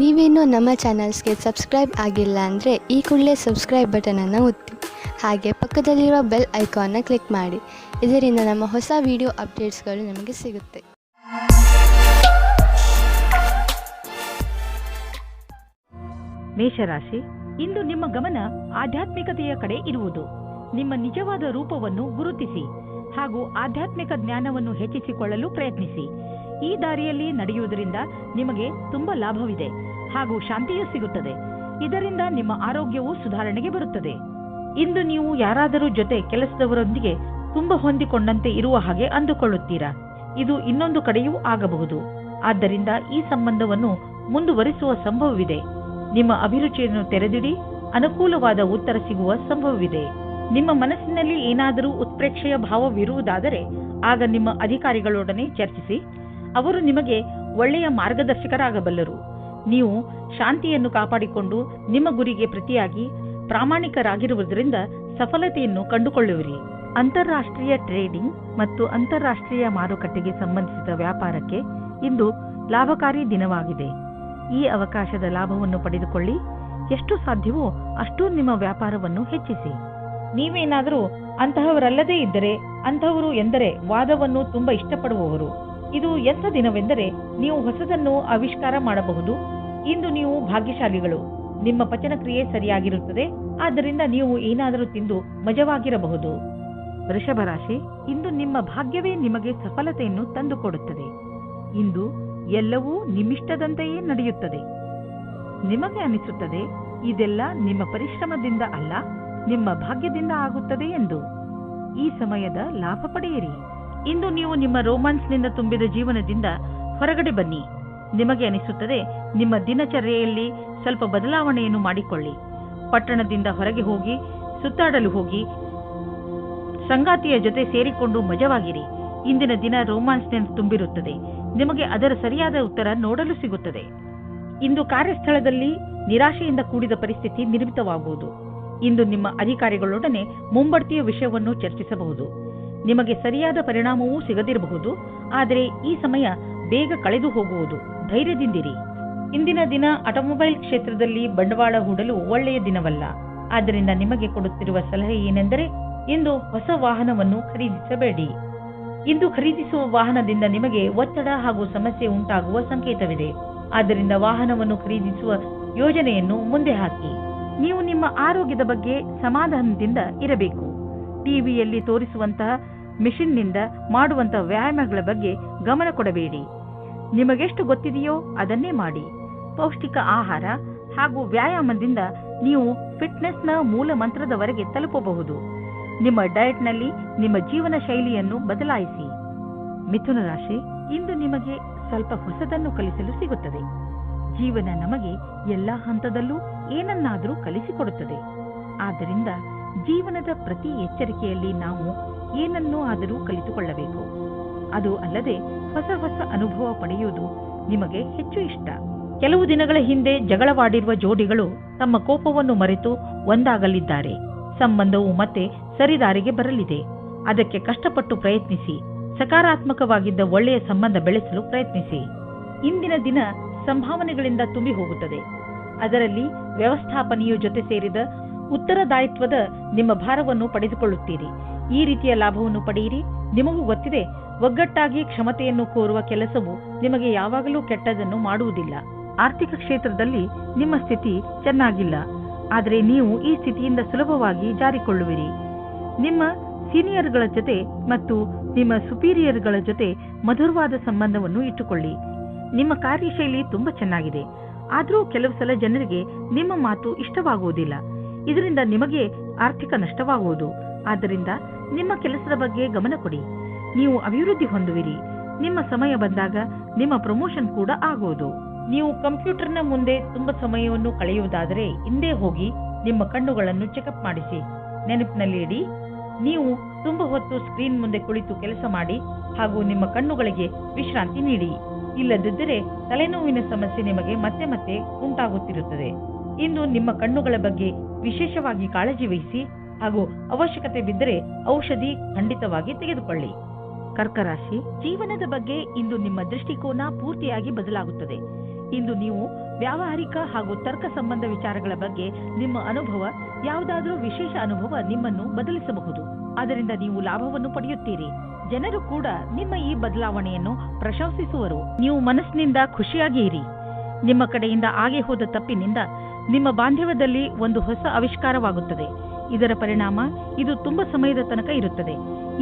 ನೀವೇನೂ ನಮ್ಮ ಚಾನಲ್ಸ್ಗೆ ಸಬ್ಸ್ಕ್ರೈಬ್ ಆಗಿಲ್ಲ ಅಂದರೆ ಈ ಕೂಡಲೇ ಸಬ್ಸ್ಕ್ರೈಬ್ ಬಟನನ್ನು ಒತ್ತಿ ಹಾಗೆ ಪಕ್ಕದಲ್ಲಿರುವ ಬೆಲ್ ಐಕಾನ್ನ ಕ್ಲಿಕ್ ಮಾಡಿ. ಇದರಿಂದ ನಮ್ಮ ಹೊಸ ವಿಡಿಯೋ ಅಪ್ಡೇಟ್ಸ್ಗಳು ನಿಮಗೆ ಸಿಗುತ್ತೆ. ಮೇಷರಾಶಿ, ಇಂದು ನಿಮ್ಮ ಗಮನ ಆಧ್ಯಾತ್ಮಿಕತೆಯ ಕಡೆ ಇರುವುದು. ನಿಮ್ಮ ನಿಜವಾದ ರೂಪವನ್ನು ಗುರುತಿಸಿ ಹಾಗೂ ಆಧ್ಯಾತ್ಮಿಕ ಜ್ಞಾನವನ್ನು ಹೆಚ್ಚಿಸಿಕೊಳ್ಳಲು ಪ್ರಯತ್ನಿಸಿ. ಈ ದಾರಿಯಲ್ಲಿ ನಡೆಯುವುದರಿಂದ ನಿಮಗೆ ತುಂಬಾ ಲಾಭವಿದೆ ಹಾಗೂ ಶಾಂತಿಯೂ ಸಿಗುತ್ತದೆ. ಇದರಿಂದ ನಿಮ್ಮ ಆರೋಗ್ಯವು ಸುಧಾರಣೆಗೆ ಬರುತ್ತದೆ. ಇಂದು ನೀವು ಯಾರಾದರೂ ಜೊತೆ ಕೆಲಸದವರೊಂದಿಗೆ ತುಂಬಾ ಹೊಂದಿಕೊಂಡಂತೆ ಇರುವ ಹಾಗೆ ಅಂದುಕೊಳ್ಳುತ್ತೀರಾ. ಇದು ಇನ್ನೊಂದು ಕಡೆಯೂ ಆಗಬಹುದು. ಆದ್ದರಿಂದ ಈ ಸಂಬಂಧವನ್ನು ಮುಂದುವರಿಸುವ ಸಂಭವವಿದೆ. ನಿಮ್ಮ ಅಭಿರುಚಿಯನ್ನು ತೆರೆದಿಡಿ, ಅನುಕೂಲವಾದ ಉತ್ತರ ಸಿಗುವ ಸಂಭವವಿದೆ. ನಿಮ್ಮ ಮನಸ್ಸಿನಲ್ಲಿ ಏನಾದರೂ ಉತ್ಪ್ರೇಕ್ಷೆಯ ಭಾವವಿರುವುದಾದರೆ ಆಗ ನಿಮ್ಮ ಅಧಿಕಾರಿಗಳೊಡನೆ ಚರ್ಚಿಸಿ. ಅವರು ನಿಮಗೆ ಒಳ್ಳೆಯ ಮಾರ್ಗದರ್ಶಕರಾಗಬಲ್ಲರು. ನೀವು ಶಾಂತಿಯನ್ನು ಕಾಪಾಡಿಕೊಂಡು ನಿಮ್ಮ ಗುರಿಗೆ ಪ್ರತಿಯಾಗಿ ಪ್ರಾಮಾಣಿಕರಾಗಿರುವುದರಿಂದ ಸಫಲತೆಯನ್ನು ಕಂಡುಕೊಳ್ಳುವಿರಿ. ಅಂತಾರಾಷ್ಟ್ರೀಯ ಟ್ರೇಡಿಂಗ್ ಮತ್ತು ಅಂತಾರಾಷ್ಟ್ರೀಯ ಮಾರುಕಟ್ಟೆಗೆ ಸಂಬಂಧಿಸಿದ ವ್ಯಾಪಾರಕ್ಕೆ ಇಂದು ಲಾಭಕಾರಿ ದಿನವಾಗಿದೆ. ಈ ಅವಕಾಶದ ಲಾಭವನ್ನು ಪಡೆದುಕೊಳ್ಳಿ. ಎಷ್ಟು ಸಾಧ್ಯವೋ ಅಷ್ಟು ನಿಮ್ಮ ವ್ಯಾಪಾರವನ್ನು ಹೆಚ್ಚಿಸಿ. ನೀವೇನಾದರೂ ಅಂತಹವರಲ್ಲದೇ ಇದ್ದರೆ, ಅಂತಹವರು ಎಂದರೆ ವಾದವನ್ನು ತುಂಬಾ ಇಷ್ಟಪಡುವವರು. ಇದು ಎಂಥ ದಿನವೆಂದರೆ ನೀವು ಹೊಸದನ್ನು ಆವಿಷ್ಕಾರ ಮಾಡಬಹುದು. ಇಂದು ನೀವು ಭಾಗ್ಯಶಾಲಿಗಳು. ನಿಮ್ಮ ಪಚನ ಕ್ರಿಯೆ ಸರಿಯಾಗಿರುತ್ತದೆ. ಆದ್ದರಿಂದ ನೀವು ಏನಾದರೂ ತಿಂದು ಮಜವಾಗಿರಬಹುದು. ವೃಷಭ ರಾಶಿ, ಇಂದು ನಿಮ್ಮ ಭಾಗ್ಯವೇ ನಿಮಗೆ ಸಫಲತೆಯನ್ನು ತಂದುಕೊಡುತ್ತದೆ. ಇಂದು ಎಲ್ಲವೂ ನಿಮ್ಮಿಷ್ಟದಂತೆಯೇ ನಡೆಯುತ್ತದೆ. ನಿಮಗೆ ಅನಿಸುತ್ತದೆ ಇದೆಲ್ಲ ನಿಮ್ಮ ಪರಿಶ್ರಮದಿಂದ ಅಲ್ಲ, ನಿಮ್ಮ ಭಾಗ್ಯದಿಂದ ಆಗುತ್ತದೆ ಎಂದು. ಈ ಸಮಯದ ಲಾಭ ಪಡೆಯಿರಿ. ಇಂದು ನೀವು ನಿಮ್ಮ ರೋಮಾನ್ಸ್ನಿಂದ ತುಂಬಿದ ಜೀವನದಿಂದ ಹೊರಗಡೆ ಬನ್ನಿ. ನಿಮಗೆ ಅನಿಸುತ್ತದೆ ನಿಮ್ಮ ದಿನಚರ್ಯೆಯಲ್ಲಿ ಸ್ವಲ್ಪ ಬದಲಾವಣೆಯನ್ನು ಮಾಡಿಕೊಳ್ಳಿ. ಪಟ್ಟಣದಿಂದ ಹೊರಗೆ ಹೋಗಿ ಸುತ್ತಾಡಲು ಹೋಗಿ ಸಂಗಾತಿಯ ಜೊತೆ ಸೇರಿಕೊಂಡು ಮಜವಾಗಿರಿ. ಇಂದಿನ ದಿನ ರೋಮಾನ್ಸ್ನಿಂದ ತುಂಬಿರುತ್ತದೆ. ನಿಮಗೆ ಅದರ ಸರಿಯಾದ ಉತ್ತರ ನೋಡಲು ಸಿಗುತ್ತದೆ. ಇಂದು ಕಾರ್ಯಸ್ಥಳದಲ್ಲಿ ನಿರಾಶೆಯಿಂದ ಕೂಡಿದ ಪರಿಸ್ಥಿತಿ ನಿರ್ಮಿತವಾಗುವುದು. ಇಂದು ನಿಮ್ಮ ಅಧಿಕಾರಿಗಳೊಡನೆ ಮುಂಬಡ್ತಿಯ ವಿಷಯವನ್ನು ಚರ್ಚಿಸಬಹುದು. ನಿಮಗೆ ಸರಿಯಾದ ಪರಿಣಾಮವೂ ಸಿಗದಿರಬಹುದು. ಆದರೆ ಈ ಸಮಯ ಬೇಗ ಕಳೆದು ಹೋಗುವುದು. ಧೈರ್ಯದಿಂದಿರಿ. ಇಂದಿನ ದಿನ ಆಟೋಮೊಬೈಲ್ ಕ್ಷೇತ್ರದಲ್ಲಿ ಬಂಡವಾಳ ಹೂಡಲು ಒಳ್ಳೆಯ ದಿನವಲ್ಲ. ಆದ್ದರಿಂದ ನಿಮಗೆ ಕೊಡುತ್ತಿರುವ ಸಲಹೆ ಏನೆಂದರೆ ಇಂದು ಹೊಸ ವಾಹನವನ್ನು ಖರೀದಿಸಬೇಡಿ. ಇಂದು ಖರೀದಿಸುವ ವಾಹನದಿಂದ ನಿಮಗೆ ಒತ್ತಡ ಹಾಗೂ ಸಮಸ್ಯೆ ಉಂಟಾಗುವ ಸಂಕೇತವಿದೆ. ಆದ್ದರಿಂದ ವಾಹನವನ್ನು ಖರೀದಿಸುವ ಯೋಜನೆಯನ್ನು ಮುಂದೆ ಹಾಕಿ. ನೀವು ನಿಮ್ಮ ಆರೋಗ್ಯದ ಬಗ್ಗೆ ಸಮಾಧಾನದಿಂದ ಇರಬೇಕು. ಟಿವಿಯಲ್ಲಿ ತೋರಿಸುವಂತಹ ಮಿಷನ್ನಿಂದ ಮಾಡುವಂತಹ ವ್ಯಾಯಾಮಗಳ ಬಗ್ಗೆ ಗಮನ ಕೊಡಬೇಡಿ. ನಿಮಗೆಷ್ಟು ಗೊತ್ತಿದೆಯೋ ಅದನ್ನೇ ಮಾಡಿ. ಪೌಷ್ಟಿಕ ಆಹಾರ ಹಾಗೂ ವ್ಯಾಯಾಮದಿಂದ ನೀವು ಫಿಟ್ನೆಸ್ನ ಮೂಲ ಮಂತ್ರದವರೆಗೆ ತಲುಪಬಹುದು. ನಿಮ್ಮ ಡಯಟ್ನಲ್ಲಿ ನಿಮ್ಮ ಜೀವನ ಶೈಲಿಯನ್ನು ಬದಲಾಯಿಸಿ. ಮಿಥುನ ರಾಶಿ, ಇಂದು ನಿಮಗೆ ಸ್ವಲ್ಪ ಹೊಸದನ್ನು ಕಲಿಸಲು ಸಿಗುತ್ತದೆ. ಜೀವನ ನಮಗೆ ಎಲ್ಲಾ ಹಂತದಲ್ಲೂ ಏನನ್ನಾದರೂ ಕಲಿಸಿಕೊಡುತ್ತದೆ. ಆದ್ದರಿಂದ ಜೀವನದ ಪ್ರತಿ ಎಚ್ಚರಿಕೆಯಲ್ಲಿ ನಾವು ಏನನ್ನೂ ಆದರೂ ಕಲಿತುಕೊಳ್ಳಬೇಕು. ಅದು ಅಲ್ಲದೆ ಹೊಸ ಹೊಸ ಅನುಭವ ಪಡೆಯುವುದು ನಿಮಗೆ ಹೆಚ್ಚು ಇಷ್ಟ. ಕೆಲವು ದಿನಗಳ ಹಿಂದೆ ಜಗಳವಾಡಿರುವ ಜೋಡಿಗಳು ತಮ್ಮ ಕೋಪವನ್ನು ಮರೆತು ಒಂದಾಗಲಿದ್ದಾರೆ. ಸಂಬಂಧವು ಮತ್ತೆ ಸರಿದಾರಿಗೆ ಬರಲಿದೆ. ಅದಕ್ಕೆ ಕಷ್ಟಪಟ್ಟು ಪ್ರಯತ್ನಿಸಿ. ಸಕಾರಾತ್ಮಕವಾಗಿದ್ದ ಒಳ್ಳೆಯ ಸಂಬಂಧ ಬೆಳೆಸಲು ಪ್ರಯತ್ನಿಸಿ. ಇಂದಿನ ದಿನ ಸಂಭಾವನೆಗಳಿಂದ ತುಂಬಿ ಹೋಗುತ್ತದೆ. ಅದರಲ್ಲಿ ವ್ಯವಸ್ಥಾಪನೆಯ ಜೊತೆ ಸೇರಿದ ಉತ್ತರದಾಯಿತ್ವದ ನಿಮ್ಮ ಭಾರವನ್ನು ಪಡೆದುಕೊಳ್ಳುತ್ತೀರಿ. ಈ ರೀತಿಯ ಲಾಭವನ್ನು ಪಡೆಯಿರಿ. ನಿಮಗೂ ಗೊತ್ತಿದೆ, ಒಗ್ಗಟ್ಟಾಗಿ ಕ್ಷಮತೆಯನ್ನು ಕೋರುವ ಕೆಲಸವು ನಿಮಗೆ ಯಾವಾಗಲೂ ಕೆಟ್ಟದನ್ನು ಮಾಡುವುದಿಲ್ಲ. ಆರ್ಥಿಕ ಕ್ಷೇತ್ರದಲ್ಲಿ ನಿಮ್ಮ ಸ್ಥಿತಿ ಚೆನ್ನಾಗಿಲ್ಲ. ಆದರೆ ನೀವು ಈ ಸ್ಥಿತಿಯಿಂದ ಸುಲಭವಾಗಿ ಜಾರಿಕೊಳ್ಳುವಿರಿ. ನಿಮ್ಮ ಸೀನಿಯರ್ಗಳ ಜೊತೆ ಮತ್ತು ನಿಮ್ಮ ಸುಪೀರಿಯರ್ಗಳ ಜೊತೆ ಮಧುರವಾದ ಸಂಬಂಧವನ್ನು ಇಟ್ಟುಕೊಳ್ಳಿ. ನಿಮ್ಮ ಕಾರ್ಯಶೈಲಿ ತುಂಬಾ ಚೆನ್ನಾಗಿದೆ. ಆದರೂ ಕೆಲವು ಸಲ ಜನರಿಗೆ ನಿಮ್ಮ ಮಾತು ಇಷ್ಟವಾಗುವುದಿಲ್ಲ. ಇದರಿಂದ ನಿಮಗೆ ಆರ್ಥಿಕ ನಷ್ಟವಾಗುವುದು. ಆದ್ದರಿಂದ ನಿಮ್ಮ ಕೆಲಸದ ಬಗ್ಗೆ ಗಮನ ಕೊಡಿ. ನೀವು ಅಭಿವೃದ್ಧಿ ಹೊಂದುವಿರಿ. ನಿಮ್ಮ ಸಮಯ ಬಂದಾಗ ನಿಮ್ಮ ಪ್ರಮೋಷನ್ ಕೂಡ ಆಗುವುದು. ನೀವು ಕಂಪ್ಯೂಟರ್ನ ಮುಂದೆ ತುಂಬಾ ಸಮಯವನ್ನು ಕಳೆಯುವುದಾದರೆ ಹಿಂದೆ ಹೋಗಿ ನಿಮ್ಮ ಕಣ್ಣುಗಳನ್ನು ಚೆಕಪ್ ಮಾಡಿಸಿ. ನೆನಪಿನಲ್ಲಿ ಇಡಿ, ನೀವು ತುಂಬಾ ಹೊತ್ತು ಸ್ಕ್ರೀನ್ ಮುಂದೆ ಕುಳಿತು ಕೆಲಸ ಮಾಡಿ ಹಾಗೂ ನಿಮ್ಮ ಕಣ್ಣುಗಳಿಗೆ ವಿಶ್ರಾಂತಿ ನೀಡಿ. ಇಲ್ಲದಿದ್ದರೆ ತಲೆನೋವಿನ ಸಮಸ್ಯೆ ನಿಮಗೆ ಮತ್ತೆ ಮತ್ತೆ ಉಂಟಾಗುತ್ತಿರುತ್ತದೆ. ಇಂದು ನಿಮ್ಮ ಕಣ್ಣುಗಳ ಬಗ್ಗೆ ವಿಶೇಷವಾಗಿ ಕಾಳಜಿ ವಹಿಸಿ ಹಾಗೂ ಅವಶ್ಯಕತೆ ಬಿದ್ದರೆ ಔಷಧಿ ಖಂಡಿತವಾಗಿ ತೆಗೆದುಕೊಳ್ಳಿ. ಕರ್ಕರಾಶಿ, ಜೀವನದ ಬಗ್ಗೆ ಇಂದು ನಿಮ್ಮ ದೃಷ್ಟಿಕೋನ ಪೂರ್ತಿಯಾಗಿ ಬದಲಾಗುತ್ತದೆ. ಇಂದು ನೀವು ವ್ಯಾವಹಾರಿಕ ಹಾಗೂ ತರ್ಕ ಸಂಬಂಧ ವಿಚಾರಗಳ ಬಗ್ಗೆ ನಿಮ್ಮ ಅನುಭವ, ಯಾವುದಾದರೂ ವಿಶೇಷ ಅನುಭವ ನಿಮ್ಮನ್ನು ಬದಲಿಸಬಹುದು. ಅದರಿಂದ ನೀವು ಲಾಭವನ್ನು ಪಡೆಯುತ್ತೀರಿ. ಜನರು ಕೂಡ ನಿಮ್ಮ ಈ ಬದಲಾವಣೆಯನ್ನು ಪ್ರಶಂಸಿಸುವರು. ನೀವು ಮನಸ್ಸಿನಿಂದ ಖುಷಿಯಾಗಿ ಇರಿ. ನಿಮ್ಮ ಕಡೆಯಿಂದ ಆಗಿ ಹೋದ ತಪ್ಪಿನಿಂದ ನಿಮ್ಮ ಬಾಂಧವ್ಯದಲ್ಲಿ ಒಂದು ಹೊಸ ಆವಿಷ್ಕಾರವಾಗುತ್ತದೆ. ಇದರ ಪರಿಣಾಮ ಇದು ತುಂಬಾ ಸಮಯದ ತನಕ ಇರುತ್ತದೆ.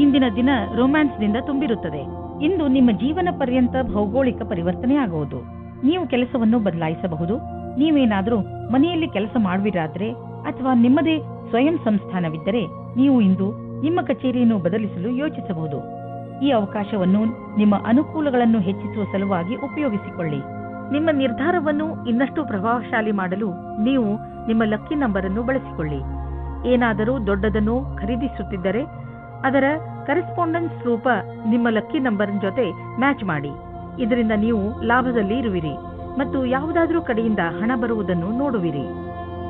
ಇಂದಿನ ದಿನ ರೊಮ್ಯಾನ್ಸ್ನಿಂದ ತುಂಬಿರುತ್ತದೆ. ಇಂದು ನಿಮ್ಮ ಜೀವನ ಪರ್ಯಂತ ಭೌಗೋಳಿಕ ಪರಿವರ್ತನೆ ಆಗುವುದು. ನೀವು ಕೆಲಸವನ್ನು ಬದಲಾಯಿಸಬಹುದು. ನೀವೇನಾದರೂ ಮನೆಯಲ್ಲಿ ಕೆಲಸ ಮಾಡುವಿರಾದ್ರೆ ಅಥವಾ ನಿಮ್ಮದೇ ಸ್ವಯಂ ಸಂಸ್ಥಾನವಿದ್ದರೆ ನೀವು ಇಂದು ನಿಮ್ಮ ಕಚೇರಿಯನ್ನು ಬದಲಿಸಲು ಯೋಚಿಸಬಹುದು. ಈ ಅವಕಾಶವನ್ನು ನಿಮ್ಮ ಅನುಕೂಲಗಳನ್ನು ಹೆಚ್ಚಿಸುವ ಸಲುವಾಗಿ ಉಪಯೋಗಿಸಿಕೊಳ್ಳಿ. ನಿಮ್ಮ ನಿರ್ಧಾರವನ್ನು ಇನ್ನಷ್ಟು ಪ್ರಭಾವಶಾಲಿ ಮಾಡಲು ನೀವು ನಿಮ್ಮ ಲಕ್ಕಿ ನಂಬರ್ ಅನ್ನು ಬಳಸಿಕೊಳ್ಳಿ. ಏನಾದರೂ ದೊಡ್ಡದನ್ನು ಖರೀದಿಸುತ್ತಿದ್ದರೆ ಅದರ ಕರೆಸ್ಪಾಂಡೆನ್ಸ್ ರೂಪ ನಿಮ್ಮ ಲಕ್ಕಿ ನಂಬರ್ ಜೊತೆ ಮ್ಯಾಚ್ ಮಾಡಿ. ಇದರಿಂದ ನೀವು ಲಾಭದಲ್ಲಿ ಇರುವಿರಿ ಮತ್ತು ಯಾವುದಾದರೂ ಕಡೆಯಿಂದ ಹಣ ಬರುವುದನ್ನು ನೋಡುವಿರಿ.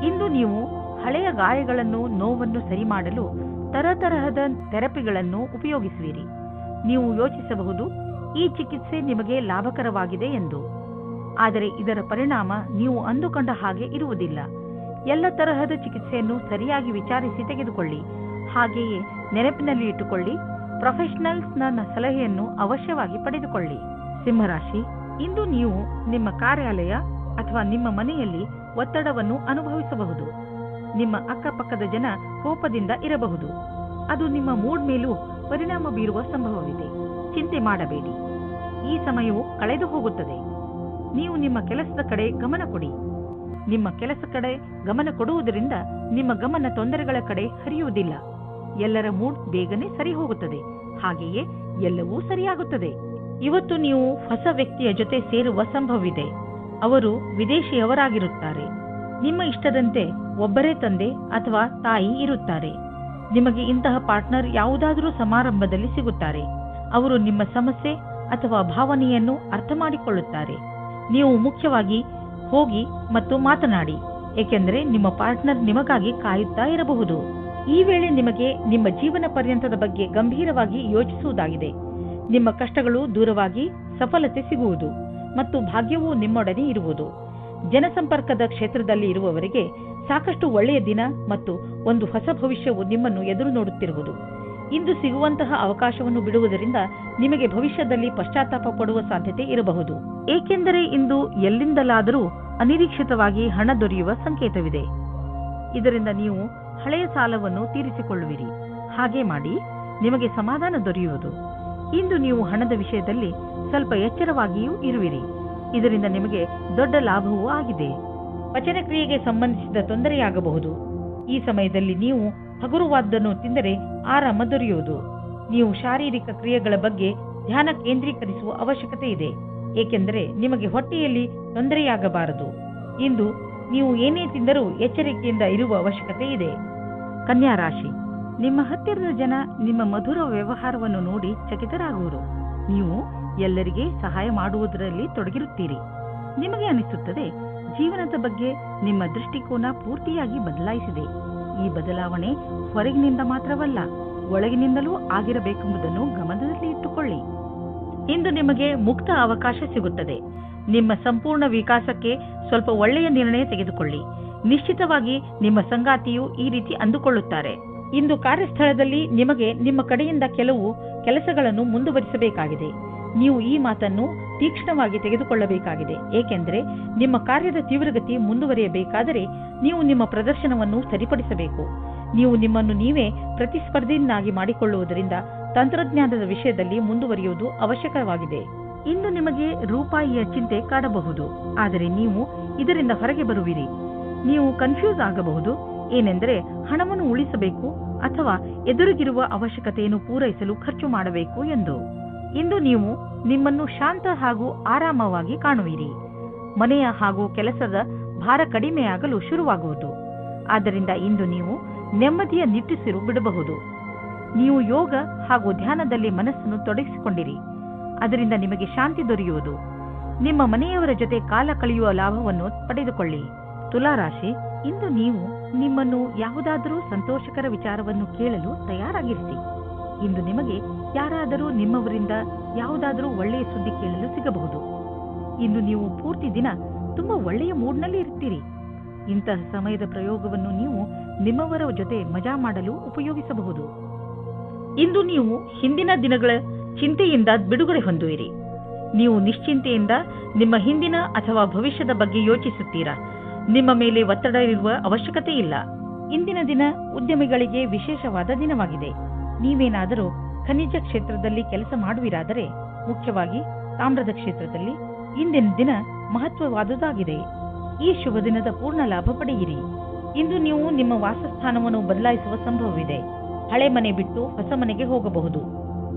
ಇಂದು ನೀವು ಹಳೆಯ ಗಾಯಗಳನ್ನು, ನೋವನ್ನು ಸರಿ ಮಾಡಲು ತರತರಹದ ಥೆರಪಿಗಳನ್ನು ಉಪಯೋಗಿಸುವಿರಿ. ನೀವು ಯೋಚಿಸಬಹುದು, ಈ ಚಿಕಿತ್ಸೆ ನಿಮಗೆ ಲಾಭಕರವಾಗಿದೆ ಎಂದು. ಆದರೆ ಇದರ ಪರಿಣಾಮ ನೀವು ಅಂದುಕೊಂಡ ಹಾಗೆ ಇರುವುದಿಲ್ಲ. ಎಲ್ಲ ತರಹದ ಚಿಕಿತ್ಸೆಯನ್ನು ಸರಿಯಾಗಿ ವಿಚಾರಿಸಿ ತೆಗೆದುಕೊಳ್ಳಿ. ಹಾಗೆಯೇ ನೆನಪಿನಲ್ಲಿ ಇಟ್ಟುಕೊಳ್ಳಿ, ಪ್ರೊಫೆಷನಲ್ಸ್ನ ಸಲಹೆಯನ್ನು ಅವಶ್ಯವಾಗಿ ಪಡೆದುಕೊಳ್ಳಿ. ಸಿಂಹರಾಶಿ, ಇಂದು ನೀವು ನಿಮ್ಮ ಕಾರ್ಯಾಲಯ ಅಥವಾ ನಿಮ್ಮ ಮನೆಯಲ್ಲಿ ಒತ್ತಡವನ್ನು ಅನುಭವಿಸಬಹುದು. ನಿಮ್ಮ ಅಕ್ಕಪಕ್ಕದ ಜನ ಕೋಪದಿಂದ ಇರಬಹುದು. ಅದು ನಿಮ್ಮ ಮೂಡ್ ಮೇಲೂ ಪರಿಣಾಮ ಬೀರುವ ಸಂಭವವಿದೆ. ಚಿಂತೆ ಮಾಡಬೇಡಿ, ಈ ಸಮಯವು ಕಳೆದು ಹೋಗುತ್ತದೆ. ನೀವು ನಿಮ್ಮ ಕೆಲಸದ ಕಡೆ ಗಮನ ಕೊಡಿ. ನಿಮ್ಮ ಕೆಲಸ ಕಡೆ ಗಮನ ಕೊಡುವುದರಿಂದ ನಿಮ್ಮ ಗಮನ ತೊಂದರೆಗಳ ಕಡೆ ಹರಿಯುವುದಿಲ್ಲ. ಎಲ್ಲರ ಮೂಡ್ ಬೇಗನೆ ಸರಿ ಹೋಗುತ್ತದೆ. ಹಾಗೆಯೇ ಎಲ್ಲವೂ ಸರಿಯಾಗುತ್ತದೆ. ಇವತ್ತು ನೀವು ಹೊಸ ವ್ಯಕ್ತಿಯ ಜೊತೆ ಸೇರುವ ಸಂಭವವಿದೆ. ಅವರು ವಿದೇಶಿಯವರಾಗಿರುತ್ತಾರೆ. ನಿಮ್ಮ ಇಷ್ಟದಂತೆ ಒಬ್ಬರೇ ತಂದೆ ಅಥವಾ ತಾಯಿ ಇರುತ್ತಾರೆ. ನಿಮಗೆ ಇಂತಹ ಪಾರ್ಟ್ನರ್ ಯಾವುದಾದರೂ ಸಮಾರಂಭದಲ್ಲಿ ಸಿಗುತ್ತಾರೆ. ಅವರು ನಿಮ್ಮ ಸಮಸ್ಯೆ ಅಥವಾ ಭಾವನೆಯನ್ನು ಅರ್ಥ ಮಾಡಿಕೊಳ್ಳುತ್ತಾರೆ. ನೀವು ಮುಖ್ಯವಾಗಿ ಹೋಗಿ ಮತ್ತು ಮಾತನಾಡಿ, ಏಕೆಂದರೆ ನಿಮ್ಮ ಪಾರ್ಟ್ನರ್ ನಿಮಗಾಗಿ ಕಾಯುತ್ತಾ ಇರಬಹುದು. ಈ ವೇಳೆ ನಿಮಗೆ ನಿಮ್ಮ ಜೀವನ ಪರ್ಯಂತದ ಬಗ್ಗೆ ಗಂಭೀರವಾಗಿ ಯೋಚಿಸುವುದಾಗಿದೆ. ನಿಮ್ಮ ಕಷ್ಟಗಳು ದೂರವಾಗಿ ಸಫಲತೆ ಸಿಗುವುದು ಮತ್ತು ಭಾಗ್ಯವೂ ನಿಮ್ಮೊಡನೆ ಇರುವುದು. ಜನಸಂಪರ್ಕದ ಕ್ಷೇತ್ರದಲ್ಲಿ ಇರುವವರಿಗೆ ಸಾಕಷ್ಟು ಒಳ್ಳೆಯ ದಿನ ಮತ್ತು ಒಂದು ಹೊಸ ಭವಿಷ್ಯವು ನಿಮ್ಮನ್ನು ಎದುರು ನೋಡುತ್ತಿರುವುದು. ಇಂದು ಸಿಗುವಂತಹ ಅವಕಾಶವನ್ನು ಬಿಡುವುದರಿಂದ ನಿಮಗೆ ಭವಿಷ್ಯದಲ್ಲಿ ಪಶ್ಚಾತ್ತಾಪ ಪಡುವ ಸಾಧ್ಯತೆ ಇರಬಹುದು. ಏಕೆಂದರೆ ಇಂದು ಎಲ್ಲಿಂದಲಾದರೂ ಅನಿರೀಕ್ಷಿತವಾಗಿ ಹಣ ದೊರೆಯುವ ಸಂಕೇತವಿದೆ. ಇದರಿಂದ ನೀವು ಹಳೆಯ ಸಾಲವನ್ನು ತೀರಿಸಿಕೊಳ್ಳುವಿರಿ. ಹಾಗೆ ಮಾಡಿ ನಿಮಗೆ ಸಮಾಧಾನ ದೊರೆಯುವುದು. ಇಂದು ನೀವು ಹಣದ ವಿಷಯದಲ್ಲಿ ಸ್ವಲ್ಪ ಎಚ್ಚರವಾಗಿಯೂ ಇರುವಿರಿ. ಇದರಿಂದ ನಿಮಗೆ ದೊಡ್ಡ ಲಾಭವೂ ಆಗಿದೆ. ಪಚನ ಕ್ರಿಯೆಗೆ ಸಂಬಂಧಿಸಿದ ತೊಂದರೆಯಾಗಬಹುದು. ಈ ಸಮಯದಲ್ಲಿ ನೀವು ಹಗುರವಾದ್ದನ್ನು ತಿಂದರೆ ಆರಾಮ ದೊರೆಯುವುದು. ನೀವು ಶಾರೀರಿಕ ಕ್ರಿಯೆಗಳ ಬಗ್ಗೆ ಧ್ಯಾನ ಕೇಂದ್ರೀಕರಿಸುವ ಅವಶ್ಯಕತೆ ಇದೆ, ಏಕೆಂದರೆ ನಿಮಗೆ ಹೊಟ್ಟೆಯಲ್ಲಿ ತೊಂದರೆಯಾಗಬಾರದು. ಇಂದು ನೀವು ಏನೇ ತಿಂದರೂ ಎಚ್ಚರಿಕೆಯಿಂದ ಇರುವ ಅವಶ್ಯಕತೆ ಇದೆ. ಕನ್ಯಾ ರಾಶಿ, ನಿಮ್ಮ ಹತ್ತಿರದ ಜನ ನಿಮ್ಮ ಮಧುರ ವ್ಯವಹಾರವನ್ನು ನೋಡಿ ಚಕಿತರಾಗುವರು. ನೀವು ಎಲ್ಲರಿಗೆ ಸಹಾಯ ಮಾಡುವುದರಲ್ಲಿ ತೊಡಗಿರುತ್ತೀರಿ. ನಿಮಗೆ ಅನಿಸುತ್ತದೆ, ಜೀವನದ ಬಗ್ಗೆ ನಿಮ್ಮ ದೃಷ್ಟಿಕೋನ ಪೂರ್ತಿಯಾಗಿ ಬದಲಾಯಿಸಿದೆ. ಈ ಬದಲಾವಣೆ ಹೊರಗಿನಿಂದ ಮಾತ್ರವಲ್ಲ, ಒಳಗಿನಿಂದಲೂ ಆಗಿರಬೇಕೆಂಬುದನ್ನು ಗಮನದಲ್ಲಿ ಇಟ್ಟುಕೊಳ್ಳಿ. ಇಂದು ನಿಮಗೆ ಮುಕ್ತ ಅವಕಾಶ ಸಿಗುತ್ತದೆ. ನಿಮ್ಮ ಸಂಪೂರ್ಣ ವಿಕಾಸಕ್ಕೆ ಸ್ವಲ್ಪ ಒಳ್ಳೆಯ ನಿರ್ಣಯ ತೆಗೆದುಕೊಳ್ಳಿ. ನಿಶ್ಚಿತವಾಗಿ ನಿಮ್ಮ ಸಂಗಾತಿಯು ಈ ರೀತಿ ಅಂದುಕೊಳ್ಳುತ್ತಾರೆ. ಇಂದು ಕಾರ್ಯಸ್ಥಳದಲ್ಲಿ ನಿಮಗೆ ನಿಮ್ಮ ಕಡೆಯಿಂದ ಕೆಲವು ಕೆಲಸಗಳನ್ನು ಮುಂದುವರಿಸಬೇಕಾಗಿದೆ. ನೀವು ಈ ಮಾತನ್ನು ತೀಕ್ಷ್ಣವಾಗಿ ತೆಗೆದುಕೊಳ್ಳಬೇಕಾಗಿದೆ, ಏಕೆಂದರೆ ನಿಮ್ಮ ಕಾರ್ಯದ ತೀವ್ರಗತಿ ಮುಂದುವರಿಯಬೇಕಾದರೆ ನೀವು ನಿಮ್ಮ ಪ್ರದರ್ಶನವನ್ನು ಸರಿಪಡಿಸಬೇಕು. ನೀವು ನಿಮ್ಮನ್ನು ನೀವೇ ಪ್ರತಿಸ್ಪರ್ಧಿಯನ್ನಾಗಿ ಮಾಡಿಕೊಳ್ಳುವುದರಿಂದ ತಂತ್ರಜ್ಞಾನದ ವಿಷಯದಲ್ಲಿ ಮುಂದುವರಿಯುವುದು ಅವಶ್ಯಕವಾಗಿದೆ. ಇಂದು ನಿಮಗೆ ರೂಪಾಯಿಯ ಚಿಂತೆ ಕಾಡಬಹುದು, ಆದರೆ ನೀವು ಇದರಿಂದ ಹೊರಗೆ ಬರುವಿರಿ. ನೀವು ಕನ್ಫ್ಯೂಸ್ ಆಗಬಹುದು, ಏನೆಂದರೆ ಹಣವನ್ನು ಉಳಿಸಬೇಕು ಅಥವಾ ಎದುರಿಗಿರುವ ಅವಶ್ಯಕತೆಯನ್ನು ಪೂರೈಸಲು ಖರ್ಚು ಮಾಡಬೇಕು ಎಂದು. ಇಂದು ನೀವು ನಿಮ್ಮನ್ನು ಶಾಂತ ಹಾಗೂ ಆರಾಮವಾಗಿ ಕಾಣುವಿರಿ. ಮನೆಯ ಹಾಗೂ ಕೆಲಸದ ಭಾರ ಕಡಿಮೆಯಾಗಲು ಶುರುವಾಗುವುದು. ಆದ್ದರಿಂದ ಇಂದು ನೀವು ನೆಮ್ಮದಿಯ ನಿಟ್ಟುಸಿರು ಬಿಡಬಹುದು. ನೀವು ಯೋಗ ಹಾಗೂ ಧ್ಯಾನದಲ್ಲಿ ಮನಸ್ಸನ್ನು ತೊಡಗಿಸಿಕೊಂಡಿರಿ. ಅದರಿಂದ ನಿಮಗೆ ಶಾಂತಿ ದೊರೆಯುವುದು. ನಿಮ್ಮ ಮನೆಯವರ ಜೊತೆ ಕಾಲ ಕಳೆಯುವ ಲಾಭವನ್ನು ಪಡೆದುಕೊಳ್ಳಿ. ತುಲಾರಾಶಿ, ಇಂದು ನೀವು ನಿಮ್ಮನ್ನು ಯಾವುದಾದರೂ ಸಂತೋಷಕರ ವಿಚಾರವನ್ನು ಕೇಳಲು ತಯಾರಾಗಿರಿಸಿ. ಇಂದು ನಿಮಗೆ ಯಾರಾದರೂ ನಿಮ್ಮವರಿಂದ ಯಾವುದಾದರೂ ಒಳ್ಳೆಯ ಸುದ್ದಿ ಕೇಳಲು ಸಿಗಬಹುದು. ಇಂದು ನೀವು ಪೂರ್ತಿ ದಿನ ತುಂಬಾ ಒಳ್ಳೆಯ ಮೂಡ್ನಲ್ಲಿ ಇರ್ತೀರಿ. ಇಂತಹ ಸಮಯದ ಪ್ರಯೋಗವನ್ನು ನೀವು ನಿಮ್ಮವರ ಜೊತೆ ಮಜಾ ಮಾಡಲು ಉಪಯೋಗಿಸಬಹುದು. ಇಂದು ನೀವು ಹಿಂದಿನ ದಿನಗಳ ಚಿಂತೆಯಿಂದ ಬಿಡುಗಡೆ ಹೊಂದುವಿರಿ. ನೀವು ನಿಶ್ಚಿಂತೆಯಿಂದ ನಿಮ್ಮ ಹಿಂದಿನ ಅಥವಾ ಭವಿಷ್ಯದ ಬಗ್ಗೆ ಯೋಚಿಸುತ್ತೀರಾ. ನಿಮ್ಮ ಮೇಲೆ ಒತ್ತಡ ಇರುವ ಅವಶ್ಯಕತೆ ಇಲ್ಲ. ಇಂದಿನ ದಿನ ಉದ್ಯಮಿಗಳಿಗೆ ವಿಶೇಷವಾದ ದಿನವಾಗಿದೆ. ನೀವೇನಾದರೂ ಖನಿಜ ಕ್ಷೇತ್ರದಲ್ಲಿ ಕೆಲಸ ಮಾಡುವಿರಾದರೆ, ಮುಖ್ಯವಾಗಿ ತಾಮ್ರದ ಕ್ಷೇತ್ರದಲ್ಲಿ, ಇಂದಿನ ದಿನ ಮಹತ್ವವಾದುದಾಗಿದೆ. ಈ ಶುಭ ದಿನದ ಪೂರ್ಣ ಲಾಭ ಪಡೆಯಿರಿ. ಇಂದು ನೀವು ನಿಮ್ಮ ವಾಸಸ್ಥಾನವನ್ನು ಬದಲಾಯಿಸುವ ಸಂಭವವಿದೆ. ಹಳೆ ಮನೆ ಬಿಟ್ಟು ಹೊಸ ಮನೆಗೆ ಹೋಗಬಹುದು.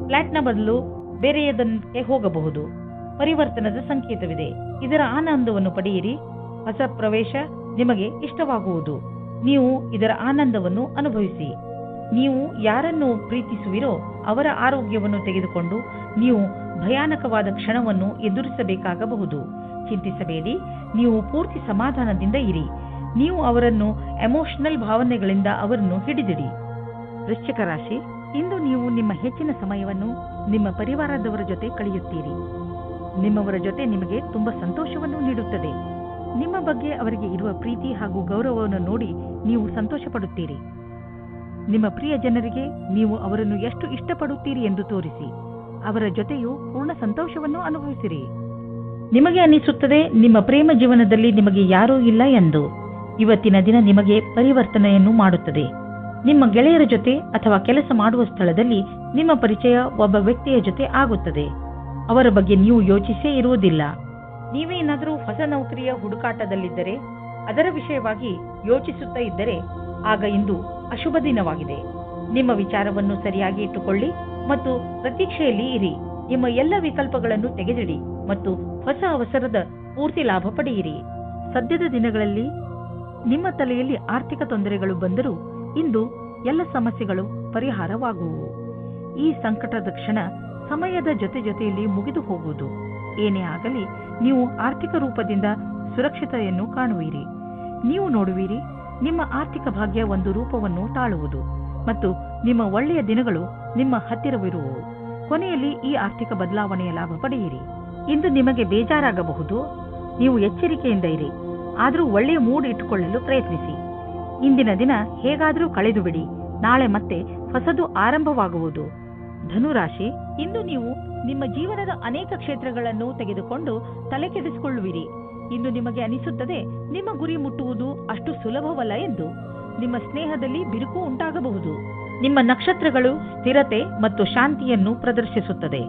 ಫ್ಲಾಟ್ನ ಬದಲು ಬೇರೆಯದಕ್ಕೆ ಹೋಗಬಹುದು. ಪರಿವರ್ತನದ ಸಂಕೇತವಿದೆ. ಇದರ ಆನಂದವನ್ನು ಪಡೆಯಿರಿ. ಹೊಸ ಪ್ರವೇಶ ನಿಮಗೆ ಇಷ್ಟವಾಗುವುದು. ನೀವು ಇದರ ಆನಂದವನ್ನು ಅನುಭವಿಸಿ. ನೀವು ಯಾರನ್ನು ಪ್ರೀತಿಸುವಿರೋ ಅವರ ಆರೋಗ್ಯವನ್ನು ತೆಗೆದುಕೊಂಡು ನೀವು ಭಯಾನಕವಾದ ಕ್ಷಣವನ್ನು ಎದುರಿಸಬೇಕಾಗಬಹುದು. ಚಿಂತಿಸಬೇಡಿ. ನೀವು ಪೂರ್ತಿ ಸಮಾಧಾನದಿಂದ ಇರಿ. ನೀವು ಅವರನ್ನು ಎಮೋಷನಲ್ ಭಾವನೆಗಳಿಂದ ಅವರನ್ನು ಹಿಡಿದಿಡಿ. ವೃಶ್ಚಿಕ ರಾಶಿ, ಇಂದು ನೀವು ನಿಮ್ಮ ಹೆಚ್ಚಿನ ಸಮಯವನ್ನು ನಿಮ್ಮ ಪರಿವಾರದವರ ಜೊತೆ ಕಳೆಯುತ್ತೀರಿ. ನಿಮ್ಮವರ ಜೊತೆ ನಿಮಗೆ ತುಂಬಾ ಸಂತೋಷವನ್ನು ನೀಡುತ್ತದೆ. ನಿಮ್ಮ ಬಗ್ಗೆ ಅವರಿಗೆ ಇರುವ ಪ್ರೀತಿ ಹಾಗೂ ಗೌರವವನ್ನು ನೋಡಿ ನೀವು ಸಂತೋಷ ಪಡುತ್ತೀರಿ. ನಿಮ್ಮ ಪ್ರಿಯ ಜನರಿಗೆ ನೀವು ಅವರನ್ನು ಎಷ್ಟು ಇಷ್ಟಪಡುತ್ತೀರಿ ಎಂದು ತೋರಿಸಿ. ಅವರ ಜೊತೆಯೂ ಪೂರ್ಣ ಸಂತೋಷವನ್ನು ಅನುಭವಿಸಿರಿ. ನಿಮಗೆ ಅನಿಸುತ್ತದೆ ನಿಮ್ಮ ಪ್ರೇಮ ಜೀವನದಲ್ಲಿ ನಿಮಗೆ ಯಾರೂ ಇಲ್ಲ ಎಂದು. ಇವತ್ತಿನ ದಿನ ನಿಮಗೆ ಪರಿವರ್ತನೆಯನ್ನು ಮಾಡುತ್ತದೆ. ನಿಮ್ಮ ಗೆಳೆಯರ ಜೊತೆ ಅಥವಾ ಕೆಲಸ ಮಾಡುವ ಸ್ಥಳದಲ್ಲಿ ನಿಮ್ಮ ಪರಿಚಯ ಒಬ್ಬ ವ್ಯಕ್ತಿಯ ಜೊತೆ ಆಗುತ್ತದೆ. ಅವರ ಬಗ್ಗೆ ನೀವು ಯೋಚಿಸೇ ಇರುವುದಿಲ್ಲ. ನೀವೇನಾದರೂ ಹೊಸ ನೌಕರಿಯ ಹುಡುಕಾಟದಲ್ಲಿದ್ದರೆ, ಅದರ ವಿಷಯವಾಗಿ ಯೋಚಿಸುತ್ತಾ ಇದ್ದರೆ, ಆಗ ಇಂದು ಅಶುಭ ದಿನವಾಗಿದೆ. ನಿಮ್ಮ ವಿಚಾರವನ್ನು ಸರಿಯಾಗಿ ಇಟ್ಟುಕೊಳ್ಳಿ ಮತ್ತು ಪ್ರತೀಕ್ಷೆಯಲ್ಲಿ ಇರಿ. ನಿಮ್ಮ ಎಲ್ಲ ವಿಕಲ್ಪಗಳನ್ನು ತೆಗೆದಿಡಿ ಮತ್ತು ಹೊಸ ಅವಸರದ ಪೂರ್ತಿ ಲಾಭ ಪಡೆಯಿರಿ. ಸದ್ಯದ ದಿನಗಳಲ್ಲಿ ನಿಮ್ಮ ತಲೆಯಲ್ಲಿ ಆರ್ಥಿಕ ತೊಂದರೆಗಳು ಬಂದರೂ ಇಂದು ಎಲ್ಲ ಸಮಸ್ಯೆಗಳು ಪರಿಹಾರವಾಗುವು. ಈ ಸಂಕಟದ ಕ್ಷಣ ಸಮಯದ ಜೊತೆಯಲ್ಲಿ ಮುಗಿದು ಹೋಗುವುದು. ಏನೇ ಆಗಲಿ, ನೀವು ಆರ್ಥಿಕ ರೂಪದಿಂದ ಸುರಕ್ಷತೆಯನ್ನು ಕಾಣುವಿರಿ. ನೀವು ನೋಡುವಿರಿ, ನಿಮ್ಮ ಆರ್ಥಿಕ ಭಾಗ್ಯ ಒಂದು ರೂಪವನ್ನು ತಾಳುವುದು ಮತ್ತು ನಿಮ್ಮ ಒಳ್ಳೆಯ ದಿನಗಳು ನಿಮ್ಮ ಹತ್ತಿರವಿರುವವು. ಕೊನೆಯಲ್ಲಿ ಈ ಆರ್ಥಿಕ ಬದಲಾವಣೆಯ ಲಾಭ ಪಡೆಯಿರಿ. ಇಂದು ನಿಮಗೆ ಬೇಜಾರಾಗಬಹುದು. ನೀವು ಎಚ್ಚರಿಕೆಯಿಂದ ಇರಿ. ಆದರೂ ಒಳ್ಳೆಯ ಮೂಡ್ ಇಟ್ಟುಕೊಳ್ಳಲು ಪ್ರಯತ್ನಿಸಿ. ಇಂದಿನ ದಿನ ಹೇಗಾದರೂ ಕಳೆದು ಬಿಡಿ. ನಾಳೆ ಮತ್ತೆ ಹೊಸದು ಆರಂಭವಾಗುವುದು. ಧನುರಾಶಿ, ಇಂದು ನೀವು ನಿಮ್ಮ ಜೀವನದ ಅನೇಕ ಕ್ಷೇತ್ರಗಳನ್ನು ತೆಗೆದುಕೊಂಡು ತಲೆ ಕೆಡಿಸಿಕೊಳ್ಳುವಿರಿ. ಇಂದು ನಿಮಗೆ ಅನಿಸುತ್ತದೆ ನಿಮ್ಮ ಗುರಿ ಮುಟ್ಟುವುದು ಅಷ್ಟು ಸುಲಭವಲ್ಲ ಎಂದು. ನಿಮ್ಮ ಸ್ನೇಹದಲ್ಲಿ ಬಿರುಕು ಉಂಟಾಗಬಹುದು. ನಿಮ್ಮ ನಕ್ಷತ್ರಗಳು ಸ್ಥಿರತೆ ಮತ್ತು ಶಾಂತಿಯನ್ನು ಪ್ರದರ್ಶಿಸುತ್ತದೆ.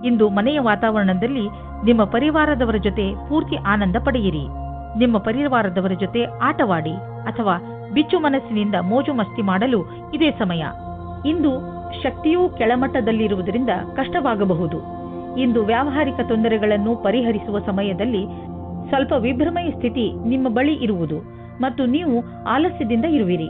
ಇಂದು ಮನೆಯ ವಾತಾವರಣದಲ್ಲಿ ನಿಮ್ಮ ಪರಿವಾರದವರ ಜೊತೆ ಪೂರ್ತಿ ಆನಂದ ಪಡೆಯಿರಿ. ನಿಮ್ಮ ಪರಿವಾರದವರ ಜೊತೆ ಆಟವಾಡಿ ಅಥವಾ ಬಿಚ್ಚು ಮನಸ್ಸಿನಿಂದ ಮೋಜು ಮಸ್ತಿ ಮಾಡಲು ಇದೇ ಸಮಯ. ಇಂದು ಶಕ್ತಿಯೂ ಕೆಳಮಟ್ಟದಲ್ಲಿರುವುದರಿಂದ ಕಷ್ಟವಾಗಬಹುದು. ಇಂದು ವ್ಯಾವಹಾರಿಕ ತೊಂದರೆಗಳನ್ನು ಪರಿಹರಿಸುವ ಸಮಯದಲ್ಲಿ ಸ್ವಲ್ಪ ವಿಭ್ರಮೆಯ ಸ್ಥಿತಿ ನಿಮ್ಮ ಬಳಿ ಇರುವುದು ಮತ್ತು ನೀವು ಆಲಸ್ಯದಿಂದ ಇರುವಿರಿ.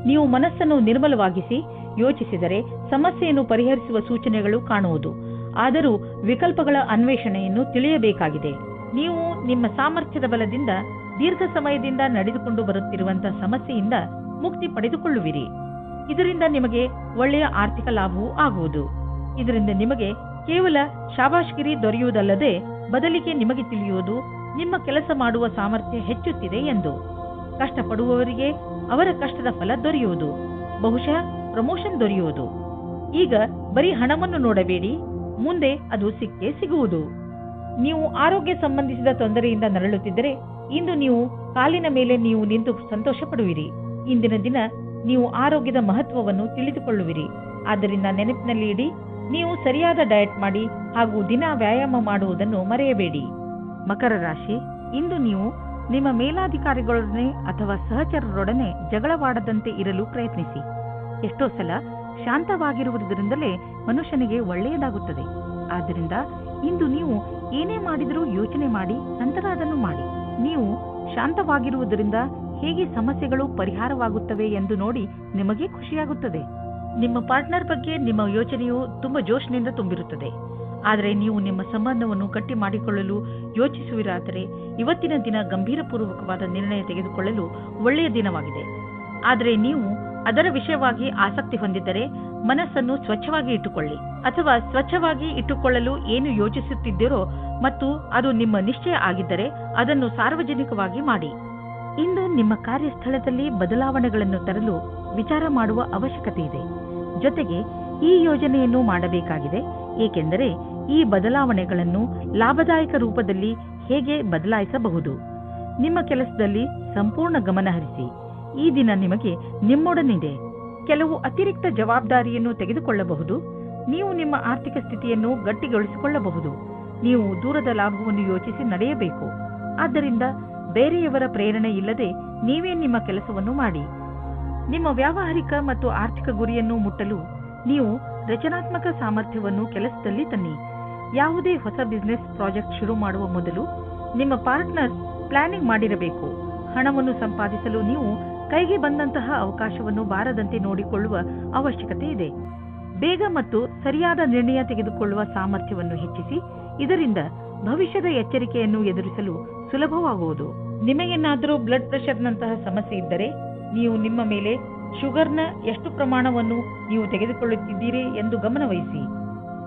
ನೀವು ಮನಸ್ಸನ್ನು ನಿರ್ಮಲವಾಗಿಸಿ ಯೋಚಿಸಿದರೆ ಸಮಸ್ಯೆಯನ್ನು ಪರಿಹರಿಸುವ ಸೂಚನೆಗಳು ಕಾಣುವುದು. ಆದರೂ ವಿಕಲ್ಪಗಳ ಅನ್ವೇಷಣೆಯನ್ನು ತಿಳಿಯಬೇಕಾಗಿದೆ. ನೀವು ನಿಮ್ಮ ಸಾಮರ್ಥ್ಯದ ಬಲದಿಂದ ದೀರ್ಘ ಸಮಯದಿಂದ ನಡೆದುಕೊಂಡು ಬರುತ್ತಿರುವಂತಹ ಸಮಸ್ಯೆಯಿಂದ ಮುಕ್ತಿ ಪಡೆದುಕೊಳ್ಳುವಿರಿ. ಇದರಿಂದ ನಿಮಗೆ ಒಳ್ಳೆಯ ಆರ್ಥಿಕ ಲಾಭವೂ ಆಗುವುದು. ಇದರಿಂದ ನಿಮಗೆ ಕೇವಲ ಶಾಬಾಷ್ಗಿರಿ ದೊರೆಯುವುದಲ್ಲದೆ ಬದಲಿಗೆ ನಿಮಗೆ ತಿಳಿಯುವುದು ನಿಮ್ಮ ಕೆಲಸ ಮಾಡುವ ಸಾಮರ್ಥ್ಯ ಹೆಚ್ಚುತ್ತಿದೆ ಎಂದು. ಕಷ್ಟಪಡುವವರಿಗೆ ಅವರ ಕಷ್ಟದ ಫಲ ದೊರೆಯುವುದು. ಬಹುಶಃ ಪ್ರಮೋಷನ್ ದೊರೆಯುವುದು. ಈಗ ಬರೀ ಹಣವನ್ನು ನೋಡಬೇಡಿ, ಮುಂದೆ ಅದು ಸಿಕ್ಕೇ ಸಿಗುವುದು. ನೀವು ಆರೋಗ್ಯ ಸಂಬಂಧಿಸಿದ ತೊಂದರೆಯಿಂದ ನರಳುತ್ತಿದ್ದರೆ ಇಂದು ನೀವು ಕಾಲಿನ ಮೇಲೆ ನೀವು ನಿಂತು ಸಂತೋಷ ಪಡುವಿರಿ. ಇಂದಿನ ದಿನ ನೀವು ಆರೋಗ್ಯದ ಮಹತ್ವವನ್ನು ತಿಳಿದುಕೊಳ್ಳುವಿರಿ. ಆದ್ದರಿಂದ ನೆನಪಿನಲ್ಲಿ ಇಡಿ, ನೀವು ಸರಿಯಾದ ಡಯಟ್ ಮಾಡಿ ಹಾಗೂ ದಿನ ವ್ಯಾಯಾಮ ಮಾಡುವುದನ್ನು ಮರೆಯಬೇಡಿ. ಮಕರ ರಾಶಿ, ಇಂದು ನೀವು ನಿಮ್ಮ ಮೇಲಾಧಿಕಾರಿಗಳೊಡನೆ ಅಥವಾ ಸಹಚರರೊಡನೆ ಜಗಳವಾಡದಂತೆ ಇರಲು ಪ್ರಯತ್ನಿಸಿ. ಎಷ್ಟೋ ಸಲ ಶಾಂತವಾಗಿರುವುದರಿಂದಲೇ ಮನುಷ್ಯನಿಗೆ ಒಳ್ಳೆಯದಾಗುತ್ತದೆ. ಆದ್ದರಿಂದ ಇಂದು ನೀವು ಏನೇ ಮಾಡಿದರೂ ಯೋಚನೆ ಮಾಡಿ ನಂತರ ಅದನ್ನು ಮಾಡಿ. ನೀವು ಶಾಂತವಾಗಿರುವುದರಿಂದ ಹೇಗೆ ಸಮಸ್ಯೆಗಳು ಪರಿಹಾರವಾಗುತ್ತವೆ ಎಂದು ನೋಡಿ ನಿಮಗೆ ಖುಷಿಯಾಗುತ್ತದೆ. ನಿಮ್ಮ ಪಾರ್ಟ್ನರ್ ಬಗ್ಗೆ ನಿಮ್ಮ ಯೋಚನೆಯು ತುಂಬಾ ಜೋಶ್ನಿಂದ ತುಂಬಿರುತ್ತದೆ. ಆದರೆ ನೀವು ನಿಮ್ಮ ಸಂಬಂಧವನ್ನು ಗಟ್ಟಿ ಮಾಡಿಕೊಳ್ಳಲು ಯೋಚಿಸುವಿರಾದರೆ ಇವತ್ತಿನ ದಿನ ಗಂಭೀರಪೂರ್ವಕವಾದ ನಿರ್ಣಯ ತೆಗೆದುಕೊಳ್ಳಲು ಒಳ್ಳೆಯ ದಿನವಾಗಿದೆ. ಆದರೆ ನೀವು ಅದರ ವಿಷಯವಾಗಿ ಆಸಕ್ತಿ ಹೊಂದಿದ್ದರೆ ಮನಸ್ಸನ್ನು ಸ್ವಚ್ಛವಾಗಿ ಇಟ್ಟುಕೊಳ್ಳಿ, ಅಥವಾ ಸ್ವಚ್ಛವಾಗಿ ಇಟ್ಟುಕೊಳ್ಳಲು ಏನು ಯೋಚಿಸುತ್ತಿದ್ದೀರೋ ಮತ್ತು ಅದು ನಿಮ್ಮ ನಿಶ್ಚಯ ಆಗಿದ್ದರೆ ಅದನ್ನು ಸಾರ್ವಜನಿಕವಾಗಿ ಮಾಡಿ. ಇಂದು ನಿಮ್ಮ ಕಾರ್ಯಸ್ಥಳದಲ್ಲಿ ಬದಲಾವಣೆಗಳನ್ನು ತರಲು ವಿಚಾರ ಮಾಡುವ ಅವಶ್ಯಕತೆ ಇದೆ. ಜೊತೆಗೆ ಈ ಯೋಜನೆಯನ್ನು ಮಾಡಬೇಕಾಗಿದೆ, ಏಕೆಂದರೆ ಈ ಬದಲಾವಣೆಗಳನ್ನು ಲಾಭದಾಯಕ ರೂಪದಲ್ಲಿ ಹೇಗೆ ಬದಲಾಯಿಸಬಹುದು. ನಿಮ್ಮ ಕೆಲಸದಲ್ಲಿ ಸಂಪೂರ್ಣ ಗಮನ ಹರಿಸಿ. ಈ ದಿನ ನಿಮಗೆ ನಿಮ್ಮೊಡನಿದೆ. ಕೆಲವು ಅತಿರಿಕ್ತ ಜವಾಬ್ದಾರಿಯನ್ನು ತೆಗೆದುಕೊಳ್ಳಬಹುದು. ನೀವು ನಿಮ್ಮ ಆರ್ಥಿಕ ಸ್ಥಿತಿಯನ್ನು ಗಟ್ಟಿಗೊಳಿಸಿಕೊಳ್ಳಬಹುದು. ನೀವು ದೂರದ ಲಾಭವನ್ನು ಯೋಚಿಸಿ ನಡೆಯಬೇಕು. ಆದ್ದರಿಂದ ಬೇರೆಯವರ ಪ್ರೇರಣೆ ಇಲ್ಲದೆ ನೀವೇ ನಿಮ್ಮ ಕೆಲಸವನ್ನು ಮಾಡಿ. ನಿಮ್ಮ ವ್ಯಾವಹಾರಿಕ ಮತ್ತು ಆರ್ಥಿಕ ಗುರಿಯನ್ನು ಮುಟ್ಟಲು ನೀವು ರಚನಾತ್ಮಕ ಸಾಮರ್ಥ್ಯವನ್ನು ಕೆಲಸದಲ್ಲಿ ತನ್ನಿ. ಯಾವುದೇ ಹೊಸ ಬಿಸಿನೆಸ್ ಪ್ರಾಜೆಕ್ಟ್ ಶುರು ಮಾಡುವ ಮೊದಲು ನಿಮ್ಮ ಪಾರ್ಟ್ನರ್ ಪ್ಲಾನಿಂಗ್ ಮಾಡಿರಬೇಕು. ಹಣವನ್ನು ಸಂಪಾದಿಸಲು ನೀವು ಕೈಗೆ ಬಂದಂತಹ ಅವಕಾಶವನ್ನು ಬಾರದಂತೆ ನೋಡಿಕೊಳ್ಳುವ ಅವಶ್ಯಕತೆ ಇದೆ. ಬೇಗ ಮತ್ತು ಸರಿಯಾದ ನಿರ್ಣಯ ತೆಗೆದುಕೊಳ್ಳುವ ಸಾಮರ್ಥ್ಯವನ್ನು ಹೆಚ್ಚಿಸಿ. ಇದರಿಂದ ಭವಿಷ್ಯದ ಎಚ್ಚರಿಕೆಯನ್ನು ಎದುರಿಸಲು ಸುಲಭವಾಗುವುದು. ನಿಮಗೇನಾದರೂ ಬ್ಲಡ್ ಪ್ರೆಷರ್ನಂತಹ ಸಮಸ್ಯೆ ಇದ್ದರೆ ನೀವು ನಿಮ್ಮ ಮೇಲೆ ಶುಗರ್ನ ಎಷ್ಟು ಪ್ರಮಾಣವನ್ನು ನೀವು ತೆಗೆದುಕೊಳ್ಳುತ್ತಿದ್ದೀರಿ ಎಂದು ಗಮನವಹಿಸಿ.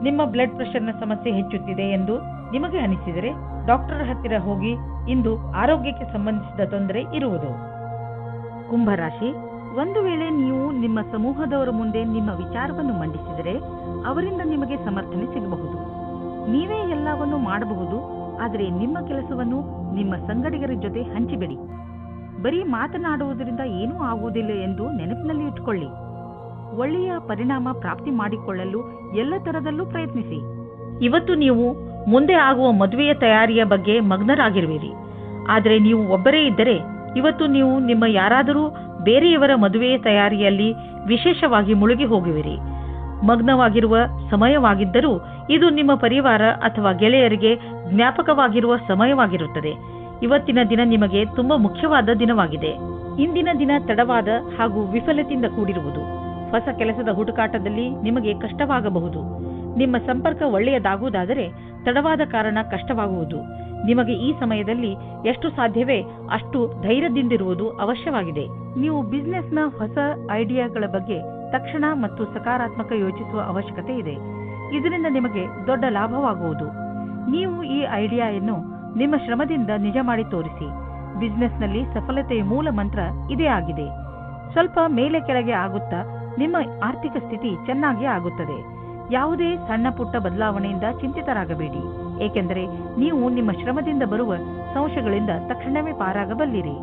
ನಿಮ್ಮ ಬ್ಲಡ್ ಪ್ರೆಷರ್ನ ಸಮಸ್ಯೆ ಹೆಚ್ಚುತ್ತಿದೆ ಎಂದು ನಿಮಗೆ ಅನಿಸಿದರೆ ಡಾಕ್ಟರ್ ಹತ್ತಿರ ಹೋಗಿ. ಇಂದು ಆರೋಗ್ಯಕ್ಕೆ ಸಂಬಂಧಿಸಿದ ತೊಂದರೆ ಇರುವುದು. ಕುಂಭರಾಶಿ, ಒಂದು ವೇಳೆ ನೀವು ನಿಮ್ಮ ಸಮೂಹದವರ ಮುಂದೆ ನಿಮ್ಮ ವಿಚಾರವನ್ನು ಮಂಡಿಸಿದರೆ ಅವರಿಂದ ನಿಮಗೆ ಸಮರ್ಥನೆ ಸಿಗಬಹುದು. ನೀವೇ ಎಲ್ಲವನ್ನೂ ಮಾಡಬಹುದು, ಆದರೆ ನಿಮ್ಮ ಕೆಲಸವನ್ನು ನಿಮ್ಮ ಸಂಗಡಿಗರ ಜೊತೆ ಹಂಚಿಬಿಡಿ. ಬರೀ ಮಾತನಾಡುವುದರಿಂದ ಏನೂ ಆಗುವುದಿಲ್ಲ ಎಂದು ನೆನಪಿನಲ್ಲಿ ಇಟ್ಟುಕೊಳ್ಳಿ. ಒಳ್ಳೆಯ ಪರಿಣಾಮ ಪ್ರಾಪ್ತಿ ಮಾಡಿಕೊಳ್ಳಲು ಎಲ್ಲ ತರದಲ್ಲೂ ಪ್ರಯತ್ನಿಸಿ. ಇವತ್ತು ನೀವು ಮುಂದೆ ಆಗುವ ಮದುವೆಯ ತಯಾರಿಯ ಬಗ್ಗೆ ಮಗ್ನರಾಗಿರುವಿರಿ. ಆದರೆ ನೀವು ಒಬ್ಬರೇ ಇದ್ದರೆ ಇವತ್ತು ನೀವು ನಿಮ್ಮ ಯಾರಾದರೂ ಬೇರೆಯವರ ಮದುವೆಯ ತಯಾರಿಯಲ್ಲಿ ವಿಶೇಷವಾಗಿ ಮುಳುಗಿ ಹೋಗುವಿರಿ. ಮಗ್ನವಾಗಿರುವ ಸಮಯವಾಗಿದ್ದರೂ ಇದು ನಿಮ್ಮ ಪರಿವಾರ ಅಥವಾ ಗೆಳೆಯರಿಗೆ ಜ್ಞಾಪಕವಾಗಿರುವ ಸಮಯವಾಗಿರುತ್ತದೆ. ಇವತ್ತಿನ ದಿನ ನಿಮಗೆ ತುಂಬಾ ಮುಖ್ಯವಾದ ದಿನವಾಗಿದೆ. ಇಂದಿನ ದಿನ ತಡವಾದ ಹಾಗೂ ವಿಫಲತೆಯಿಂದ ಕೂಡಿರುವುದು. ಹೊಸ ಕೆಲಸದ ಹುಡುಕಾಟದಲ್ಲಿ ನಿಮಗೆ ಕಷ್ಟವಾಗಬಹುದು. ನಿಮ್ಮ ಸಂಪರ್ಕ ಒಳ್ಳೆಯದಾಗುವುದಾದರೆ ತಡವಾದ ಕಾರಣ ಕಷ್ಟವಾಗುವುದು. ನಿಮಗೆ ಈ ಸಮಯದಲ್ಲಿ ಎಷ್ಟು ಸಾಧ್ಯವೇ ಅಷ್ಟು ಧೈರ್ಯದಿಂದಿರುವುದು ಅವಶ್ಯವಾಗಿದೆ. ನೀವು ಬಿಸಿನೆಸ್ನ ಹೊಸ ಐಡಿಯಾಗಳ ಬಗ್ಗೆ ತಕ್ಷಣ ಮತ್ತು ಸಕಾರಾತ್ಮಕ ಯೋಚಿಸುವ ಅವಶ್ಯಕತೆ ಇದೆ. ಇದರಿಂದ ನಿಮಗೆ ದೊಡ್ಡ ಲಾಭವಾಗುವುದು. ನೀವು ಈ ಐಡಿಯಾವನ್ನು ನಿಮ್ಮ ಶ್ರಮದಿಂದ ನಿಜ ಮಾಡಿ ತೋರಿಸಿ. ಬಿಸಿನೆಸ್ನಲ್ಲಿ ಸಫಲತೆಯ ಮೂಲ ಮಂತ್ರ ಇದೇ ಆಗಿದೆ. ಸ್ವಲ್ಪ ಮೇಲೆ ಕೆಳಗೆ ಆಗುತ್ತಾ ನಿಮ್ಮ ಆರ್ಥಿಕ ಸ್ಥಿತಿ ಚೆನ್ನಾಗಿ ಆಗುತ್ತದೆ. ಯಾವುದೇ ಸಣ್ಣ ಪುಟ್ಟ ಬದಲಾವಣೆಯಿಂದ ಚಿಂತಿತರಾಗಬೇಡಿ, ಏಕೆಂದರೆ ನೀವು ನಿಮ್ಮ ಶ್ರಮದಿಂದ ಬರುವ ಸಂಶಯಗಳಿಂದ ತಕ್ಷಣವೇ ಪಾರಾಗಬಲ್ಲಿರಿ.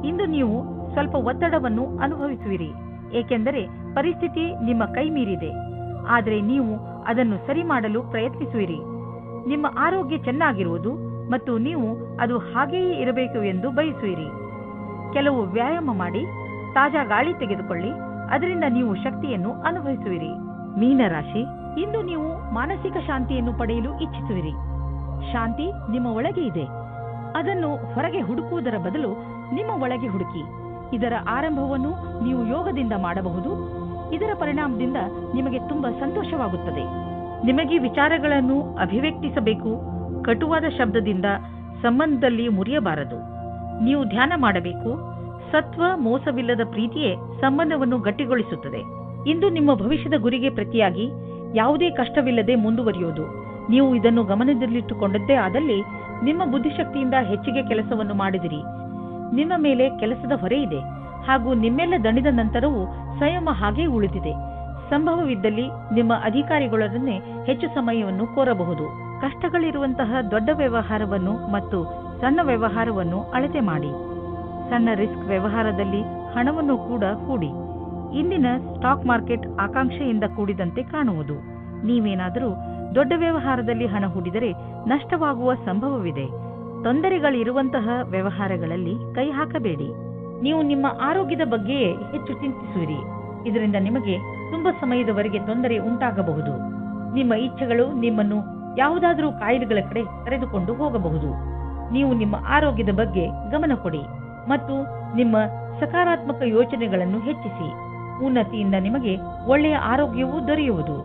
ಇಂದು ನೀವು ಸ್ವಲ್ಪ ಒತ್ತಡವನ್ನು ಅನುಭವಿಸುವಿರಿ, ಏಕೆಂದರೆ ಪರಿಸ್ಥಿತಿ ನಿಮ್ಮ ಕೈ ಮೀರಿದೆ. ಆದರೆ ನೀವು ಅದನ್ನು ಸರಿ ಮಾಡಲು ಪ್ರಯತ್ನಿಸುವಿರಿ. ನಿಮ್ಮ ಆರೋಗ್ಯ ಚೆನ್ನಾಗಿರುವುದು ಮತ್ತು ನೀವು ಅದು ಹಾಗೆಯೇ ಇರಬೇಕು ಎಂದು ಬಯಸುವಿರಿ. ಕೆಲವು ವ್ಯಾಯಾಮ ಮಾಡಿ, ತಾಜಾ ಗಾಳಿ ತೆಗೆದುಕೊಳ್ಳಿ, ಅದರಿಂದ ನೀವು ಶಕ್ತಿಯನ್ನು ಅನುಭವಿಸುವಿರಿ. ಮೀನರಾಶಿ, ಇಂದು ನೀವು ಮಾನಸಿಕ ಶಾಂತಿಯನ್ನು ಪಡೆಯಲು ಇಚ್ಛಿಸುವಿರಿ. ಶಾಂತಿ ನಿಮ್ಮ ಒಳಗೆ ಇದೆ. ಅದನ್ನು ಹೊರಗೆ ಹುಡುಕುವುದರ ಬದಲು ನಿಮ್ಮ ಒಳಗೆ ಹುಡುಕಿ. ಇದರ ಆರಂಭವನ್ನು ನೀವು ಯೋಗದಿಂದ ಮಾಡಬಹುದು. ಇದರ ಪರಿಣಾಮದಿಂದ ನಿಮಗೆ ತುಂಬಾ ಸಂತೋಷವಾಗುತ್ತದೆ. ನಿಮಗೆ ವಿಚಾರಗಳನ್ನು ಅಭಿವ್ಯಕ್ತಿಸಬೇಕು. ಕಟುವಾದ ಶಬ್ದದಿಂದ ಸಂಬಂಧದಲ್ಲಿ ಮುರಿಯಬಾರದು. ನೀವು ಧ್ಯಾನ ಮಾಡಬೇಕು. ಸತ್ವ ಮೋಸವಿಲ್ಲದ ಪ್ರೀತಿಯೇ ಸಂಬಂಧವನ್ನು ಗಟ್ಟಿಗೊಳಿಸುತ್ತದೆ. ಇಂದು ನಿಮ್ಮ ಭವಿಷ್ಯದ ಗುರಿಗೆ ಪ್ರತಿಯಾಗಿ ಯಾವುದೇ ಕಷ್ಟವಿಲ್ಲದೆ ಮುಂದುವರಿಯುವುದು. ನೀವು ಇದನ್ನು ಗಮನದಲ್ಲಿಟ್ಟುಕೊಂಡದ್ದೇ ಆದಲ್ಲಿ ನಿಮ್ಮ ಬುದ್ಧಿಶಕ್ತಿಯಿಂದ ಹೆಚ್ಚಿಗೆ ಕೆಲಸವನ್ನು ಮಾಡಿದಿರಿ. ನಿಮ್ಮ ಮೇಲೆ ಕೆಲಸದ ಹೊರೆ ಇದೆ ಹಾಗೂ ನಿಮ್ಮೆಲ್ಲ ದಣಿದ ನಂತರವೂ ಸಂಯಮ ಹಾಗೇ ಉಳಿದಿದೆ. ಸಂಭವವಿದ್ದಲ್ಲಿ ನಿಮ್ಮ ಅಧಿಕಾರಿಗಳನ್ನೇ ಹೆಚ್ಚು ಸಮಯವನ್ನು ಕೋರಬಹುದು. ಕಷ್ಟಗಳಿರುವಂತಹ ದೊಡ್ಡ ವ್ಯವಹಾರವನ್ನು ಮತ್ತು ಸಣ್ಣ ವ್ಯವಹಾರವನ್ನು ಅಳತೆ ಮಾಡಿ. ಸಣ್ಣ ರಿಸ್ಕ್ ವ್ಯವಹಾರದಲ್ಲಿ ಹಣವನ್ನು ಕೂಡ ಹೂಡಿ. ಇಂದಿನ ಸ್ಟಾಕ್ ಮಾರ್ಕೆಟ್ ಆಕಾಂಕ್ಷೆಯಿಂದ ಕೂಡಿದಂತೆ ಕಾಣುವುದು. ನೀವೇನಾದರೂ ದೊಡ್ಡ ವ್ಯವಹಾರದಲ್ಲಿ ಹಣ ಹೂಡಿದರೆ ನಷ್ಟವಾಗುವ ಸಂಭವವಿದೆ. ತೊಂದರೆಗಳಿರುವಂತಹ ವ್ಯವಹಾರಗಳಲ್ಲಿ ಕೈ ಹಾಕಬೇಡಿ. ನೀವು ನಿಮ್ಮ ಆರೋಗ್ಯದ ಬಗ್ಗೆಯೇ ಹೆಚ್ಚು ಚಿಂತಿಸುವಿರಿ. ಇದರಿಂದ ನಿಮಗೆ ತುಂಬಾ ಸಮಯದವರೆಗೆ ತೊಂದರೆ ಉಂಟಾಗಬಹುದು. ನಿಮ್ಮ ಇಚ್ಛೆಗಳು ನಿಮ್ಮನ್ನು ಯಾವುದಾದರೂ ಕಾಯಿಲೆಗಳ ಕಡೆ ಕರೆದುಕೊಂಡು ಹೋಗಬಹುದು. ನೀವು ನಿಮ್ಮ ಆರೋಗ್ಯದ ಬಗ್ಗೆ ಗಮನ ಕೊಡಿ ಮತ್ತು ನಿಮ್ಮ ಸಕಾರಾತ್ಮಕ ಯೋಚನೆಗಳನ್ನು ಹೆಚ್ಚಿಸಿ. ಉನ್ನತಿಯಿಂದ ನಿಮಗೆ ಒಳ್ಳೆಯ ಆರೋಗ್ಯವೂ ದೊರೆಯುವುದು.